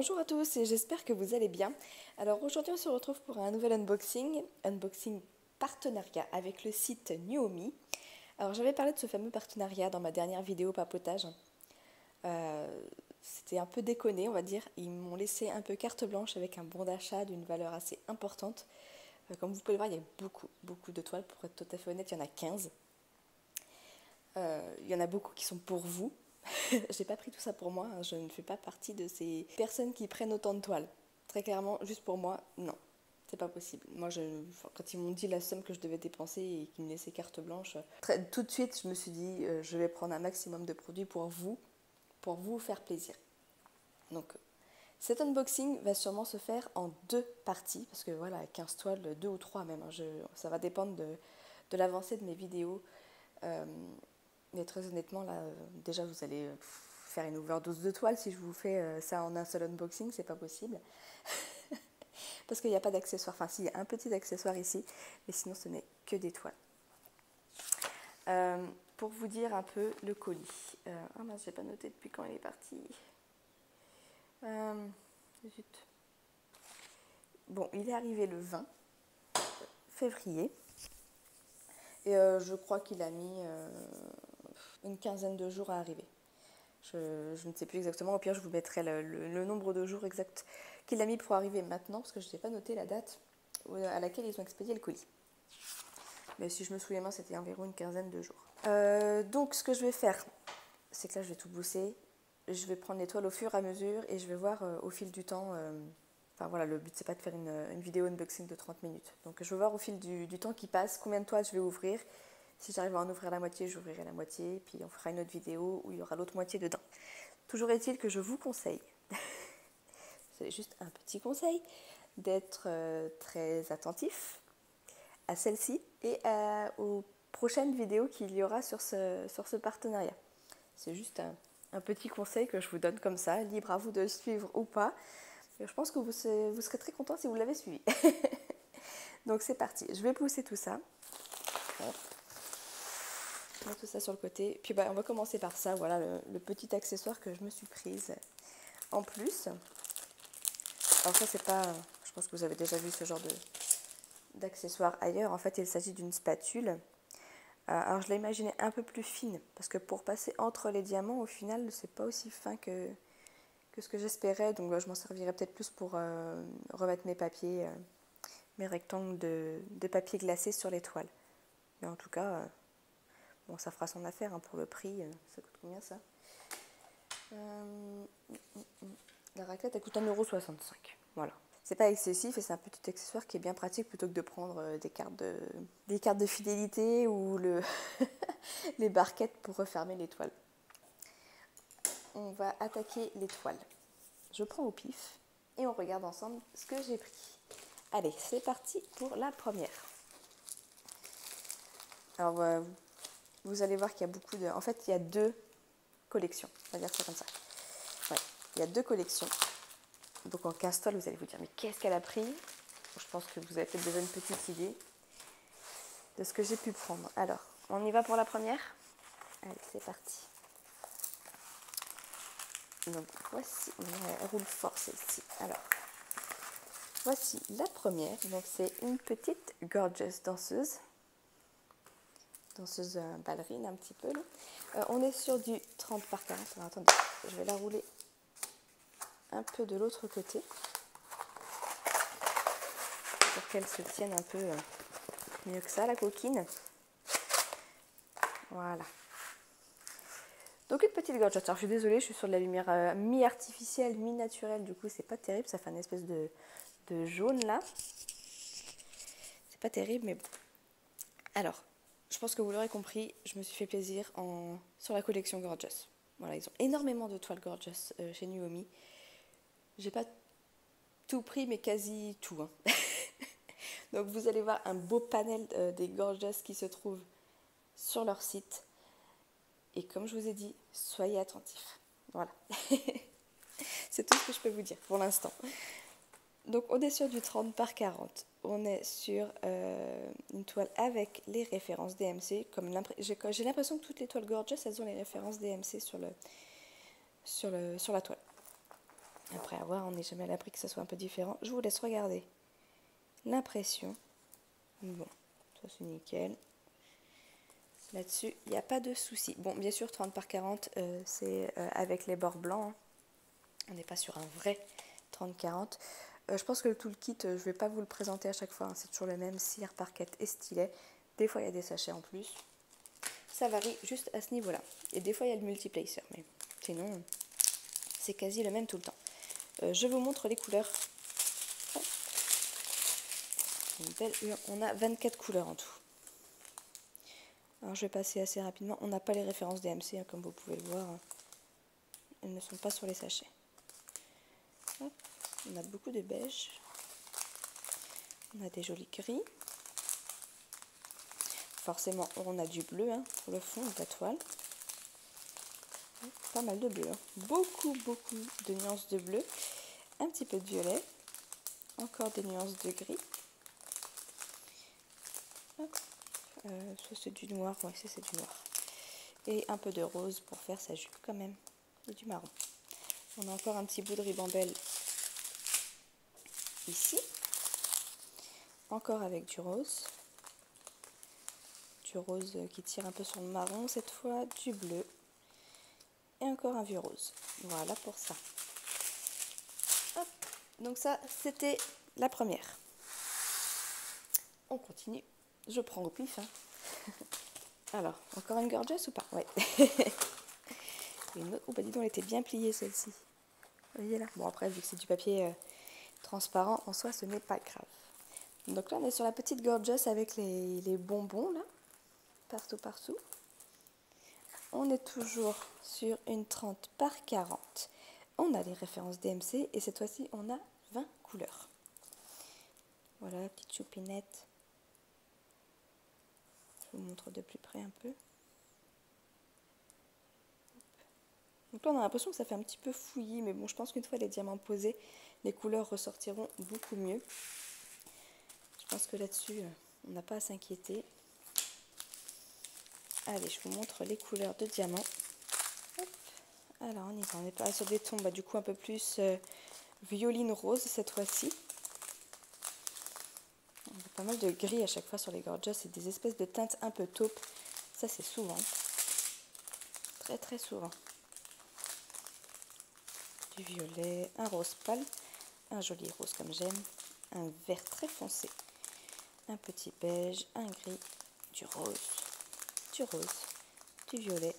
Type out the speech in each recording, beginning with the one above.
Bonjour à tous et j'espère que vous allez bien. Alors aujourd'hui on se retrouve pour un nouvel unboxing partenariat avec le site Nuomi. Alors j'avais parlé de ce fameux partenariat dans ma dernière vidéo papotage. C'était un peu déconné on va dire, ils m'ont laissé un peu carte blanche avec un bon d'achat d'une valeur assez importante. Comme vous pouvez le voir il y a beaucoup de toiles, pour être tout à fait honnête il y en a 15. Il y en a beaucoup qui sont pour vous. J'ai pas pris tout ça pour moi, hein. Je ne fais pas partie de ces personnes qui prennent autant de toiles. Très clairement, juste pour moi, non, c'est pas possible. Moi, quand ils m'ont dit la somme que je devais dépenser et qu'ils me laissaient carte blanche, tout de suite, je me suis dit, je vais prendre un maximum de produits pour vous faire plaisir. Donc, cet unboxing va sûrement se faire en 2 parties, parce que voilà, 15 toiles, 2 ou 3 même, hein, ça va dépendre de l'avancée de mes vidéos. Mais très honnêtement, là, déjà, vous allez faire une overdose de toiles si je vous fais ça en un seul unboxing, c'est pas possible. Parce qu'il n'y a pas d'accessoires. Enfin, si, il y a un petit accessoire ici, mais sinon, ce n'est que des toiles. Pour vous dire un peu le colis. Ah mince, j'ai pas noté depuis quand il est parti. Zut. Bon, il est arrivé le 20 février. Et je crois qu'il a mis une quinzaine de jours à arriver. Je ne sais plus exactement, au pire je vous mettrai le nombre de jours exact qu'il a mis pour arriver maintenant, parce que je n'ai pas noté la date à laquelle ils ont expédié le colis. Mais si je me souviens bien, c'était environ une quinzaine de jours. Donc ce que je vais faire, c'est que là je vais tout bousser, je vais prendre les toiles au fur et à mesure et je vais voir au fil du temps, enfin voilà, le but c'est pas de faire une vidéo unboxing de 30 minutes. Donc je vais voir au fil du temps qui passe, combien de toiles je vais ouvrir. Si j'arrive à en ouvrir la moitié, j'ouvrirai la moitié, puis on fera une autre vidéo où il y aura l'autre moitié dedans. Toujours est-il que je vous conseille, c'est juste un petit conseil, d'être très attentif à celle-ci et aux prochaines vidéos qu'il y aura sur ce partenariat. C'est juste un petit conseil que je vous donne comme ça, libre à vous de le suivre ou pas. Je pense que vous serez très content si vous l'avez suivi. Donc c'est parti, je vais pousser tout ça. Hop. Tout ça sur le côté. Puis on va commencer par ça, voilà le petit accessoire que je me suis prise en plus. Alors ça c'est pas, je pense que vous avez déjà vu ce genre d'accessoire ailleurs. En fait il s'agit d'une spatule. Alors je l'ai imaginé un peu plus fine, parce que pour passer entre les diamants au final c'est pas aussi fin que ce que j'espérais. Donc je m'en servirai peut-être plus pour remettre mes papiers, mes rectangles de papier glacé sur les toiles. Mais en tout cas... bon, ça fera son affaire hein, pour le prix. Ça coûte combien ça La raclette, elle coûte 1,65 €. Voilà. C'est pas excessif et c'est un petit accessoire qui est bien pratique plutôt que de prendre des cartes de fidélité ou les barquettes pour refermer les toiles. On va attaquer les toiles. Je prends au pif et on regarde ensemble ce que j'ai pris. Allez, c'est parti pour la première. Alors, vous allez voir qu'il y a beaucoup de... En fait, il y a 2 collections. On va dire ça comme ça. Ouais, il y a 2 collections. Donc en 15 toiles, vous allez vous dire, mais qu'est-ce qu'elle a pris? Je pense que vous avez peut-être déjà une petite idée de ce que j'ai pu prendre. Alors, on y va pour la première? Allez, c'est parti. Donc voici, elle roule fort celle-ci. Alors, voici la première. Donc c'est une petite gorgeous danseuse. Danseuse ballerine un petit peu. On est sur du 30 par 40. Alors attendez, je vais la rouler un peu de l'autre côté pour qu'elle se tienne un peu mieux que ça, la coquine. Voilà. Donc une petite gorgeous. Alors je suis désolée, je suis sur de la lumière mi-artificielle, mi-naturelle. Du coup c'est pas terrible, ça fait une espèce de jaune là. C'est pas terrible mais bon. Alors, je pense que vous l'aurez compris, je me suis fait plaisir sur la collection Gorgeous. Voilà, ils ont énormément de toiles Gorgeous chez Nuomi. J'ai pas tout pris, mais quasi tout. Hein. Donc vous allez voir un beau panel des Gorgeous qui se trouvent sur leur site. Et comme je vous ai dit, soyez attentifs. Voilà. C'est tout ce que je peux vous dire pour l'instant. Donc on est sur du 30 par 40. On est sur une toile avec les références DMC. J'ai l'impression que toutes les toiles Gorgeous, elles ont les références DMC sur la toile. Après avoir, on n'est jamais à l'abri que ça soit un peu différent. Je vous laisse regarder l'impression. Bon, ça c'est nickel. Là-dessus, il n'y a pas de souci. Bon, bien sûr, 30 par 40, c'est avec les bords blancs. Hein. On n'est pas sur un vrai 30-40. Je pense que le toolkit, je ne vais pas vous le présenter à chaque fois. Hein. C'est toujours le même, cire, parquet et stylet. Des fois, il y a des sachets en plus. Ça varie juste à ce niveau-là. Et des fois, il y a le multiplacer. Mais sinon, c'est quasi le même tout le temps. Je vous montre les couleurs. On a 24 couleurs en tout. Alors je vais passer assez rapidement. On n'a pas les références DMC, hein, comme vous pouvez le voir. Elles ne sont pas sur les sachets. Hop. On a beaucoup de beige. On a des jolis gris. Forcément, on a du bleu hein, pour le fond de la toile. Pas mal de bleu. Hein. Beaucoup de nuances de bleu. Un petit peu de violet. Encore des nuances de gris. Ça c'est du noir, ouais, ça c'est du noir. Et un peu de rose pour faire sa jupe quand même. Et du marron. On a encore un petit bout de ribambelle ici. Encore avec du rose. Du rose qui tire un peu sur le marron cette fois. Du bleu. Et encore un vieux rose. Voilà pour ça. Hop. Donc ça, c'était la première. On continue. Je prends au pif. Hein. Alors, encore une gorgeous ou pas? Ouais. Une autre. Oh bah dis donc, elle était bien pliée celle-ci. Vous voyez là? Bon après, vu que c'est du papier transparent, en soi, ce n'est pas grave. Donc là, on est sur la petite gorgeous avec les bonbons là. Partout. On est toujours sur une 30 par 40. On a les références DMC et cette fois-ci, on a 20 couleurs. Voilà la petite choupinette. Je vous montre de plus près un peu. Donc là, on a l'impression que ça fait un petit peu fouillis, mais bon, je pense qu'une fois les diamants posés, les couleurs ressortiront beaucoup mieux. Je pense que là-dessus, on n'a pas à s'inquiéter. Allez, je vous montre les couleurs de diamants. Hop. Alors, on y va. On est pas sur des tons, du coup, un peu plus violine rose cette fois-ci. On a pas mal de gris à chaque fois sur les gorgeous et des espèces de teintes un peu taupe. Ça, c'est souvent. Très souvent. Du violet, un rose pâle, un joli rose comme j'aime, un vert très foncé, un petit beige, un gris, du rose, du violet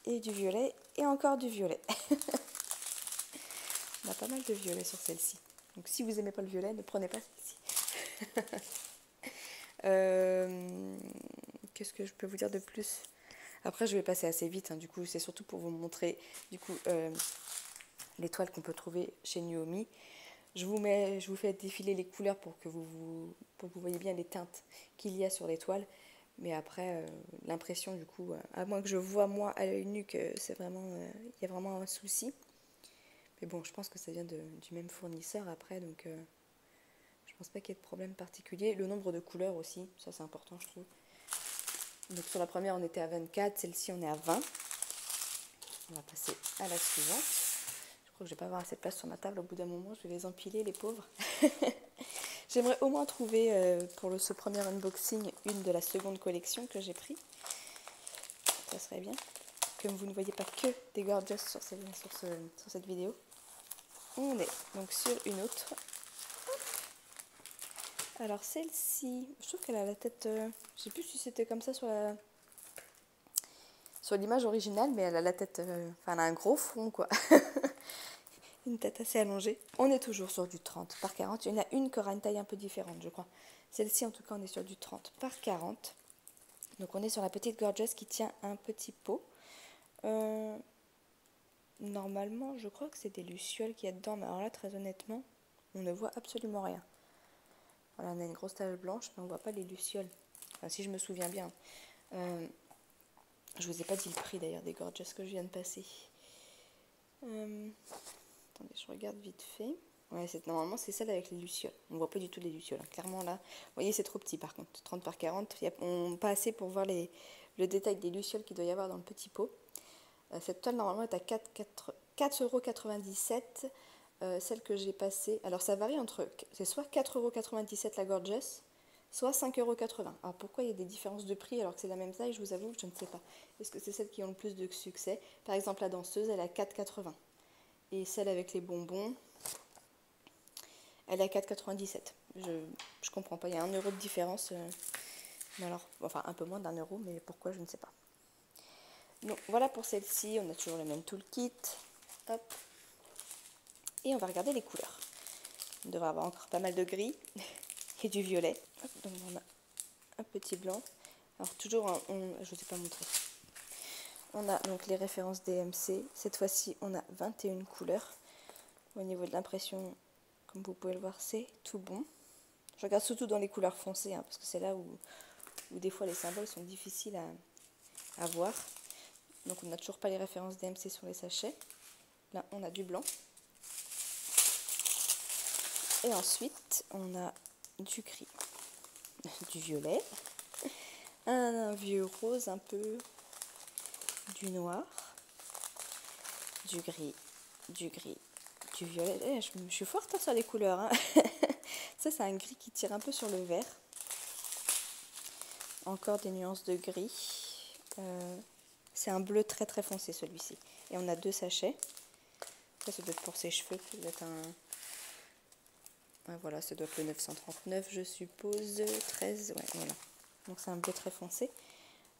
et du violet et encore du violet. On a pas mal de violet sur celle-ci. Donc si vous n'aimez pas le violet, ne prenez pas celle-ci. Qu'est-ce que je peux vous dire de plus? Après, je vais passer assez vite. Hein, du coup, c'est surtout pour vous montrer du coup, les toiles qu'on peut trouver chez Nuomi. Je vous fais défiler les couleurs pour que vous voyez bien les teintes qu'il y a sur les toiles. Mais après, l'impression du coup, à moins que je vois moi à l'œil nu que c'est vraiment, il y a vraiment un souci. Mais bon, je pense que ça vient du même fournisseur après, donc je pense pas qu'il y ait de problème particulier. Le nombre de couleurs aussi, ça c'est important je trouve. Donc sur la première on était à 24, celle-ci on est à 20. On va passer à la suivante. Je crois que je vais pas avoir assez de place sur ma table au bout d'un moment, je vais les empiler les pauvres. J'aimerais au moins trouver pour ce premier unboxing une de la seconde collection que j'ai pris. Ça serait bien. Comme vous ne voyez pas que des gorgeous sur cette vidéo. On est donc sur une autre. Alors celle-ci, je trouve qu'elle a la tête, je sais plus si c'était comme ça sur l'image originale, mais elle a la tête, elle a un gros front quoi. Une tête assez allongée. On est toujours sur du 30 par 40. Il y en a une qui aura une taille un peu différente, je crois. Celle-ci, en tout cas, on est sur du 30 par 40. Donc, on est sur la petite gorgeous qui tient un petit pot. Normalement, je crois que c'est des lucioles qu'il y a dedans. Mais alors là, très honnêtement, on ne voit absolument rien. Voilà, on a une grosse tache blanche, mais on ne voit pas les lucioles. Enfin, si je me souviens bien. Je vous ai pas dit le prix, d'ailleurs, des gorgeous que je viens de passer. Attendez, je regarde vite fait. Ouais, normalement, c'est celle avec les lucioles. On ne voit pas du tout les lucioles. Hein. Clairement, là, vous voyez, c'est trop petit, par contre. 30 par 40, pas assez pour voir le détail des lucioles qu'il doit y avoir dans le petit pot. Cette toile, normalement, est à 4,80 4,97 €. Celle que j'ai passée, alors ça varie entre, c'est soit 4,97 € la Gorgeous, soit 5,80 €. Alors pourquoi il y a des différences de prix alors que c'est la même taille, je vous avoue, je ne sais pas. Est-ce que c'est celles qui ont le plus de succès? Par exemple, la danseuse, elle a 4,80 €. Et celle avec les bonbons, elle est à 4,97 €. Je comprends pas, il y a 1 € de différence. Mais alors, enfin un peu moins d'1 €, mais pourquoi, je ne sais pas. Donc voilà pour celle-ci, on a toujours le même toolkit. Hop. Et on va regarder les couleurs. On devrait avoir encore pas mal de gris et du violet. Hop, donc on a un petit blanc. Alors toujours, je ne vous ai pas montré. On a donc les références DMC. Cette fois-ci, on a 21 couleurs. Au niveau de l'impression, comme vous pouvez le voir, c'est tout bon. Je regarde surtout dans les couleurs foncées, parce que c'est là où des fois les symboles sont difficiles à voir. Donc on n'a toujours pas les références DMC sur les sachets. Là, on a du blanc. Et ensuite, on a du gris, du violet, un vieux rose un peu, du noir, du gris, du violet. Je suis forte sur les couleurs. Hein. Ça, c'est un gris qui tire un peu sur le vert. Encore des nuances de gris. C'est un bleu très très foncé celui-ci. Et on a 2 sachets. Ça doit être pour ses cheveux. Ça doit être un... Ouais, voilà, ça doit être le 939, je suppose. 13, ouais, voilà. Donc c'est un bleu très foncé.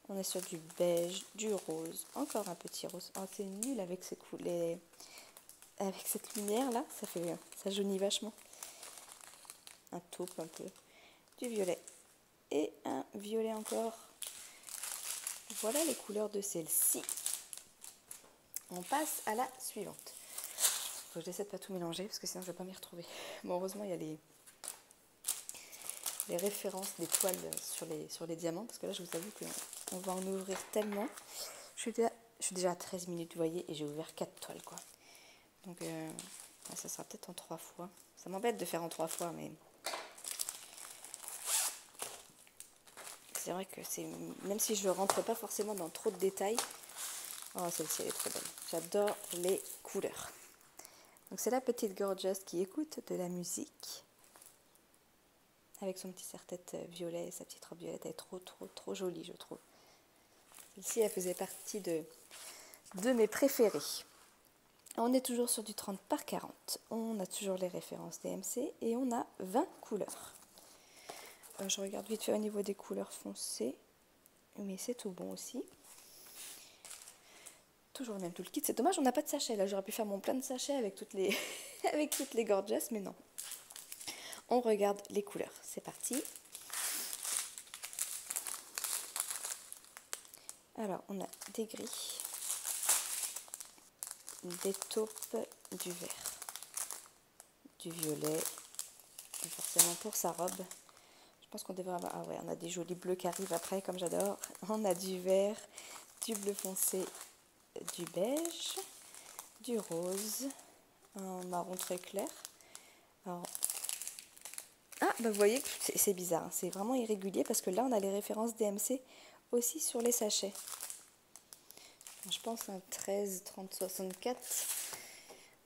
On est sur du beige, du rose, encore un petit rose. Oh, c'est nul avec avec cette lumière là, ça jaunit vachement. Un taupe un peu, du violet et un violet encore. Voilà les couleurs de celle-ci. On passe à la suivante. Faut que j'essaie de pas tout mélanger parce que sinon je vais pas m'y retrouver. Bon, heureusement il y a les références des toiles sur les diamants, parce que là je vous avoue qu'on va en ouvrir tellement. Je suis déjà à 13 minutes, vous voyez, et j'ai ouvert 4 toiles quoi. Donc ça sera peut-être en 3 fois. Ça m'embête de faire en 3 fois, mais c'est vrai que même si je ne rentre pas forcément dans trop de détails. Oh, celle-ci elle est trop belle. J'adore les couleurs. Donc c'est la petite Gorgeous qui écoute de la musique. Avec son petit serre-tête violet, sa petite robe violette, elle est trop trop trop jolie, je trouve. Celle-ci, elle faisait partie de mes préférées. On est toujours sur du 30 par 40. On a toujours les références DMC et on a 20 couleurs. Je regarde vite fait au niveau des couleurs foncées, mais c'est tout bon aussi. Toujours le même toolkit. C'est dommage, on n'a pas de sachet. Là, j'aurais pu faire mon plein de sachets avec toutes les avec toutes les Gorgeous, mais non. On regarde les couleurs. C'est parti. Alors, on a des gris, des taupes, du vert, du violet, et forcément pour sa robe. Je pense qu'on devrait avoir... Ah ouais, on a des jolis bleus qui arrivent après, comme j'adore. On a du vert, du bleu foncé, du beige, du rose, un marron très clair. Alors... Ah, bah vous voyez, c'est bizarre, c'est vraiment irrégulier parce que là, on a les références DMC aussi sur les sachets. Je pense un 13, 30, 64.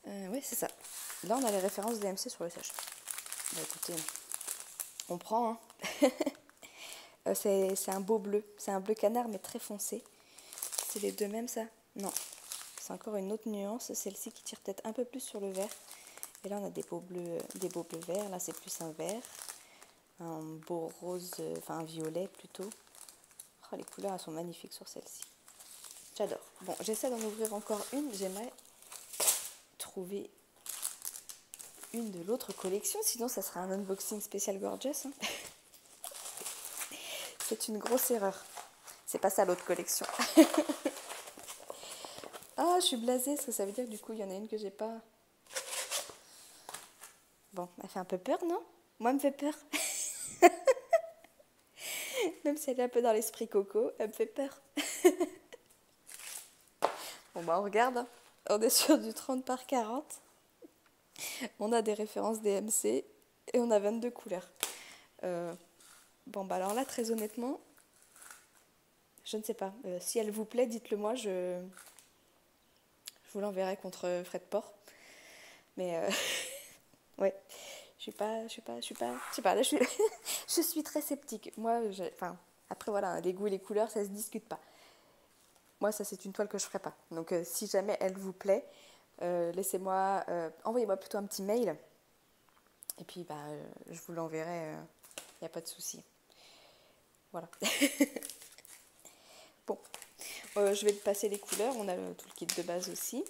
Oui, c'est ça. Là, on a les références DMC sur les sachets. Bah écoutez, on prend, hein. C'est un beau bleu. C'est un bleu canard, mais très foncé. C'est les deux mêmes, ça? Non. C'est encore une autre nuance. Celle-ci qui tire peut-être un peu plus sur le vert. Et là, on a des beaux bleus verts. Là, c'est plus un vert. Un beau rose, enfin un violet plutôt. Oh, les couleurs, elles sont magnifiques sur celle-ci. J'adore. Bon, j'essaie d'en ouvrir encore une. J'aimerais trouver une de l'autre collection. Sinon, ça sera un unboxing spécial Gorgeous. Hein. C'est une grosse erreur. C'est pas ça l'autre collection. Ah, je suis blasée, parce que ça veut dire que du coup, il y en a une que j'ai pas. Bon, elle fait un peu peur, non? Moi, elle me fait peur. Même si elle est un peu dans l'esprit coco, elle me fait peur. Bon, bah, on regarde. Hein. On est sur du 30 par 40. On a des références DMC et on a 22 couleurs. Bon, bah, alors là, très honnêtement, je ne sais pas. Si elle vous plaît, dites-le moi. Je vous l'enverrai contre frais de port. Mais ouais, je sais pas, là je suis très sceptique. Moi, enfin, après voilà, les goûts et les couleurs, ça se discute pas. Moi, ça c'est une toile que je ferai pas. Donc si jamais elle vous plaît, laissez-moi, envoyez-moi plutôt un petit mail. Et puis bah, je vous l'enverrai, il n'y a pas de souci. Voilà. Bon, je vais passer les couleurs. On a tout le kit de base aussi.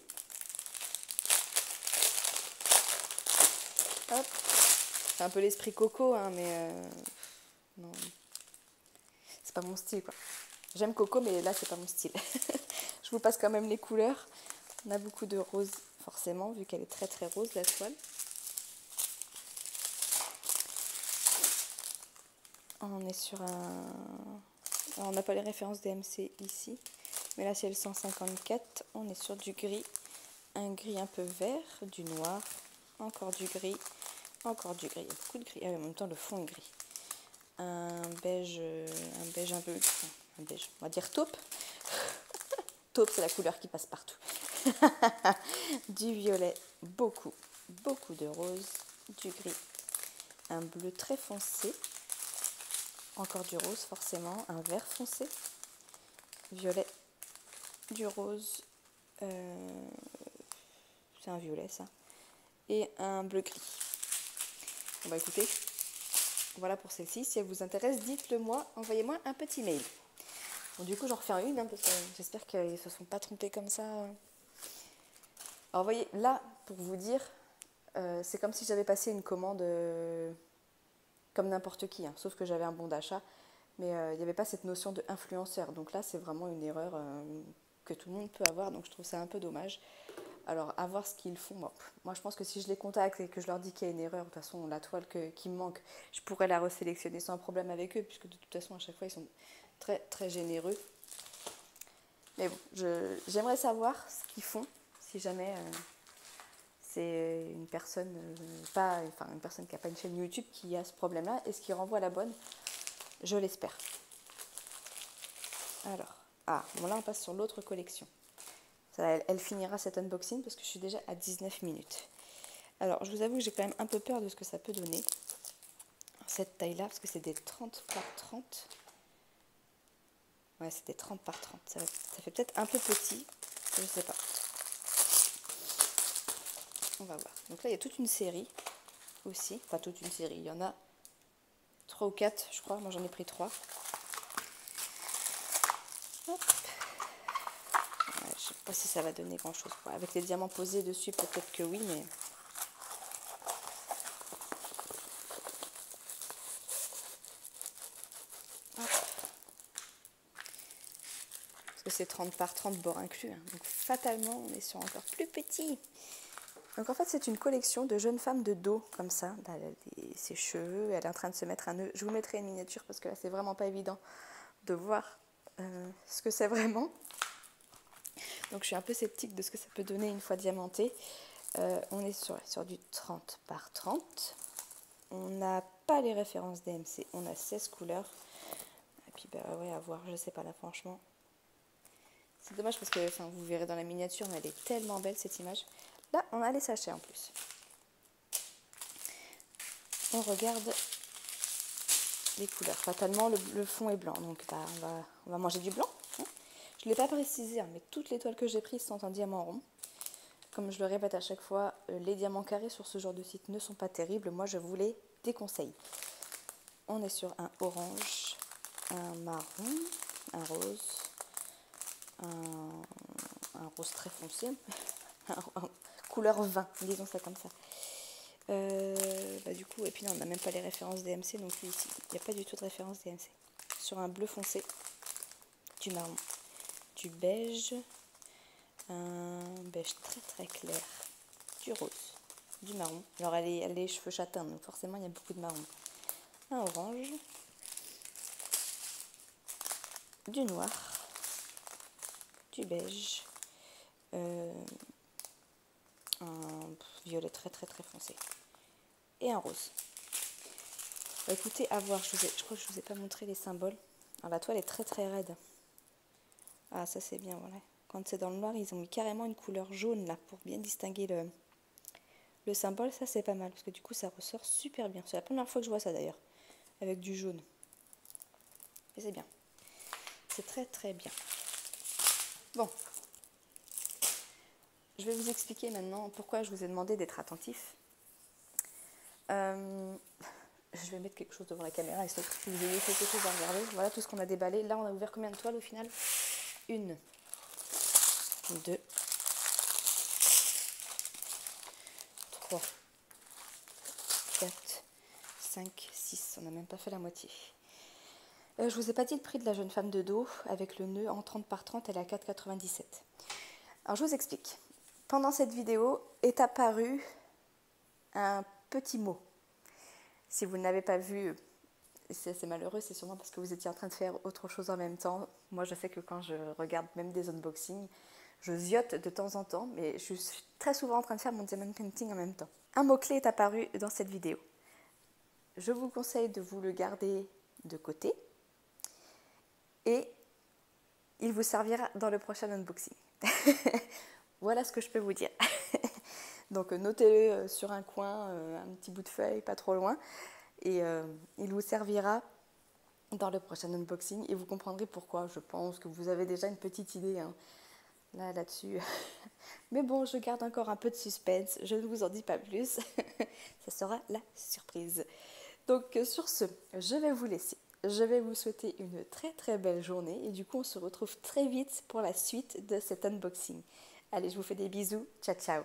Hop. C'est un peu l'esprit coco, hein, mais non, c'est pas mon style, quoi. J'aime coco, mais là, c'est pas mon style. Je vous passe quand même les couleurs. On a beaucoup de rose, forcément, vu qu'elle est très très rose, la toile. On est sur un... Alors, on n'a pas les références DMC ici, mais là, c'est le 154. On est sur du gris, un gris un peu vert, du noir, encore du gris, encore du gris. Il y a beaucoup de gris. Ah, en même temps, le fond est gris. Un beige un peu... Enfin, un beige, on va dire taupe. Taupe, c'est la couleur qui passe partout. Du violet, beaucoup de rose, du gris, un bleu très foncé, encore du rose forcément, un vert foncé, violet, du rose, c'est un violet ça, et un bleu gris. Bon bah écoutez, voilà pour celle-ci. Si elle vous intéresse, dites-le moi, envoyez-moi un petit mail. Bon, du coup, j'en refais une, hein, parce que j'espère qu'ils ne se sont pas trompés comme ça. Alors, vous voyez, là, pour vous dire, c'est comme si j'avais passé une commande comme n'importe qui, hein, sauf que j'avais un bon d'achat, mais il n'y avait pas cette notion de influenceur. Donc là, c'est vraiment une erreur que tout le monde peut avoir, donc je trouve ça un peu dommage. Alors, à voir ce qu'ils font. Bon, moi, je pense que si je les contacte et que je leur dis qu'il y a une erreur, de toute façon, la toile qui me manque, je pourrais la resélectionner sans problème avec eux, puisque de toute façon, à chaque fois, ils sont très, très généreux. Mais bon, j'aimerais savoir ce qu'ils font, si jamais c'est une personne, une personne qui n'a pas une chaîne YouTube qui a ce problème-là, et ce qui renvoie à la bonne, je l'espère. Alors, bon là, on passe sur l'autre collection. Elle finira cet unboxing parce que je suis déjà à 19 minutes. Alors, je vous avoue que j'ai quand même un peu peur de ce que ça peut donner, cette taille-là, parce que c'est des 30 par 30. Ouais, c'est des 30 par 30. Ça fait peut-être un peu petit, je sais pas. On va voir. Donc là, il y a toute une série aussi. Enfin, toute une série. Il y en a 3 ou 4, je crois. Moi, j'en ai pris 3. Hop. Ouais, je sais pas si ça va donner grand-chose. Avec les diamants posés dessus, peut-être que oui, mais... Parce que c'est 30 par 30 bord inclus. Hein. Donc fatalement, on est sur encore plus petit. Donc en fait, c'est une collection de jeunes femmes de dos, comme ça. Elle a ses cheveux, elle est en train de se mettre un nœud. Je vous mettrai une miniature parce que là, c'est vraiment pas évident de voir ce que c'est vraiment. Donc je suis un peu sceptique de ce que ça peut donner une fois diamanté. On est sur du 30 par 30. On n'a pas les références DMC. On a 16 couleurs. Et puis bah ouais, à voir, je sais pas là franchement. C'est dommage parce que vous verrez dans la miniature, mais elle est tellement belle cette image. Là, on a les sachets en plus. On regarde les couleurs. Fatalement, le fond est blanc, donc bah, on va manger du blanc. Hein. Je ne l'ai pas précisé, hein, mais toutes les toiles que j'ai prises sont en diamant rond. Comme je le répète à chaque fois, les diamants carrés sur ce genre de site ne sont pas terribles. Moi, je vous les déconseille. On est sur un orange, un marron, un rose, un rose très foncé, couleur vin, disons ça comme ça. Du coup, et puis là, on n'a même pas les références DMC non plus ici. Il n'y a pas du tout de référence DMC. Sur un bleu foncé, du marron, du beige, un beige très très clair, du rose, du marron. Alors elle a les cheveux châtains, donc forcément il y a beaucoup de marron. Un orange, du noir, du beige, un violet très très très foncé et un rose. Bah, écoutez, à voir, je crois que je ne vous ai pas montré les symboles. Alors la toile est très très raide. Ah ça c'est bien, voilà. quand c'est dans le noir, ils ont mis carrément une couleur jaune là pour bien distinguer le symbole. Ça c'est pas mal parce que du coup ça ressort super bien. C'est la première fois que je vois ça d'ailleurs, avec du jaune. Et c'est bien. C'est très très bien. Bon. Je vais vous expliquer maintenant pourquoi je vous ai demandé d'être attentif. Je vais mettre quelque chose devant la caméra histoire que vous ayez quelque chose à regarder. Voilà tout ce qu'on a déballé. Là, on a ouvert combien de toiles au final? 1, 2, 3, 4, 5, 6. On n'a même pas fait la moitié. Je vous ai pas dit le prix de la jeune femme de dos avec le nœud en 30 par 30, elle est à 4,97. Alors je vous explique. Pendant cette vidéo est apparu un petit mot. Si vous ne l'avez pas vu, c'est malheureux, c'est sûrement parce que vous étiez en train de faire autre chose en même temps. Moi, je sais que quand je regarde même des unboxings, je ziote de temps en temps, mais je suis très souvent en train de faire mon diamond painting en même temps. Un mot-clé est apparu dans cette vidéo. Je vous conseille de vous le garder de côté et il vous servira dans le prochain unboxing. Voilà ce que je peux vous dire. Donc notez-le sur un coin, un petit bout de feuille, pas trop loin. Et il vous servira dans le prochain unboxing. Et vous comprendrez pourquoi. Je pense que vous avez déjà une petite idée hein, là-dessus. Mais bon, je garde encore un peu de suspense. Je ne vous en dis pas plus. Ça sera la surprise. Donc sur ce, je vais vous laisser. Je vais vous souhaiter une très très belle journée. Et du coup, on se retrouve très vite pour la suite de cet unboxing. Allez, je vous fais des bisous. Ciao, ciao.